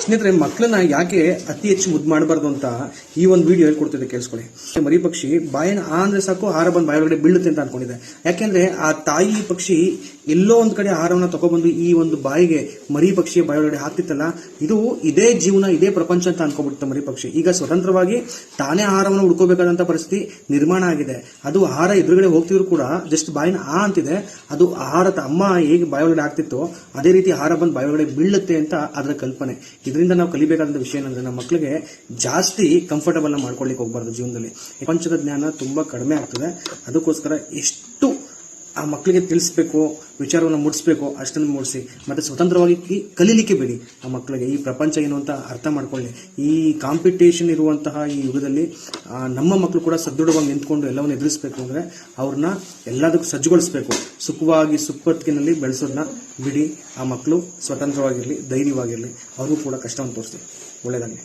ಸ್ನೇಹಿತರೆ, ಮಕ್ಕಳನ್ನ ಯಾಕೆ ಅತಿ ಹೆಚ್ಚು ಮುದ್ದು ಮಾಡಬಾರ್ದು ಅಂತ ಈ ಒಂದು ವಿಡಿಯೋ ಹೇಳ್ಕೊಡ್ತಿದ್ದೆ, ಕೇಳಿಸ್ಕೊಳ್ಳಿ. ಮರಿ ಪಕ್ಷಿ ಬಾಯಿನ ಅಂದ್ರೆ ಸಾಕು ಆಹಾರ ಬಂದು ಬಾಯೊಳಗಡೆ ಬೀಳುತ್ತೆ ಅಂತ ಅನ್ಕೊಂಡಿದೆ. ಯಾಕೆಂದ್ರೆ ಆ ತಾಯಿ ಪಕ್ಷಿ ಎಲ್ಲೋ ಒಂದು ಕಡೆ ಆಹಾರವನ್ನ ತಗೊಬಂದು ಈ ಒಂದು ಬಾಯಿಗೆ ಮರಿ ಪಕ್ಷಿಯ ಬಾಯೊಳಗಡೆ ಹಾಕ್ತಿತ್ತಲ್ಲ, ಇದು ಇದೇ ಜೀವನ, ಇದೇ ಪ್ರಪಂಚ ಅಂತ ಅನ್ಕೊಬಿಡುತ್ತೆ ಮರಿ ಪಕ್ಷಿ. ಈಗ ಸ್ವತಂತ್ರವಾಗಿ ತಾನೇ ಆಹಾರವನ್ನು ಹುಡ್ಕೋಬೇಕಾದಂತ ಪರಿಸ್ಥಿತಿ ನಿರ್ಮಾಣ ಆಗಿದೆ. ಅದು ಆಹಾರ ಎದುರುಗಡೆ ಹೋಗ್ತಿದ್ರು ಕೂಡ ಜಸ್ಟ್ ಬಾಯಿನ ಅಂತಿದೆ, ಅದು ಆಹಾರ ಅಮ್ಮ ಹೇಗೆ ಬಾಯೊಳಗಡೆ ಆಗ್ತಿತ್ತೋ ಅದೇ ರೀತಿ ಆಹಾರ ಬಂದು ಬಾಯೊಳಗಡೆ ಬೀಳುತ್ತೆ ಅಂತ ಅದರ ಕಲ್ಪನೆ. ಇದರಿಂದ ನಾವು ಕಲಿಬೇಕಾದಂತ ವಿಷಯ ಏನಂದ್ರೆ, ನಮ್ಮ ಮಕ್ಕಳಿಗೆ ಜಾಸ್ತಿ ಕಂಫರ್ಟಬಲ್ ಮಾಡ್ಕೊಳ್ಳಿಕ್ಕೆ ಹೋಗ್ಬಾರ್ದು ಜೀವನದಲ್ಲಿ. ಪ್ರಪಂಚದ ಜ್ಞಾನ ತುಂಬಾ ಕಡಿಮೆ ಆಗ್ತದೆ. ಅದಕ್ಕೋಸ್ಕರ ಎಷ್ಟು ಆ ಮಕ್ಕಳಿಗೆ ತಿಳಿಸ್ಬೇಕು, ವಿಚಾರವನ್ನು ಮೂಡಿಸ್ಬೇಕು ಅಷ್ಟನ್ನು ಮೂಡಿಸಿ. ಮತ್ತೆ ಸ್ವತಂತ್ರವಾಗಿ ಕಲೀಲಿಕ್ಕೆ ಬಿಡಿ ಆ ಮಕ್ಕಳಿಗೆ. ಈ ಪ್ರಪಂಚ ಏನು ಅಂತ ಅರ್ಥ ಮಾಡ್ಕೊಳ್ಳಿ. ಈ ಕಾಂಪಿಟೇಷನ್ ಇರುವಂತಹ ಈ ಯುಗದಲ್ಲಿ ನಮ್ಮ ಮಕ್ಕಳು ಕೂಡ ಸದೃಢವಾಗಿ ನಿಂತ್ಕೊಂಡು ಎಲ್ಲವನ್ನು ಎದುರಿಸಬೇಕು ಅಂದ್ರೆ ಅವ್ರನ್ನ ಎಲ್ಲದಕ್ಕೂ ಸಜ್ಜುಗೊಳಿಸಬೇಕು. ಸುಖವಾಗಿ ಸುಪ್ಪತ್ತಿನಲ್ಲಿ ಬೆಳೆಸೋದನ್ನ ಬಿಡಿ. ಆ ಮಕ್ಕಳು ಸ್ವತಂತ್ರವಾಗಿರಲಿ, ಧೈರ್ಯವಾಗಿರಲಿ. ಅವ್ರಿಗೂ ಕೂಡ ಕಷ್ಟವನ್ನು ತೋರಿಸ್ತೀವಿ. ಒಳ್ಳೆಯದಾಗಲಿ.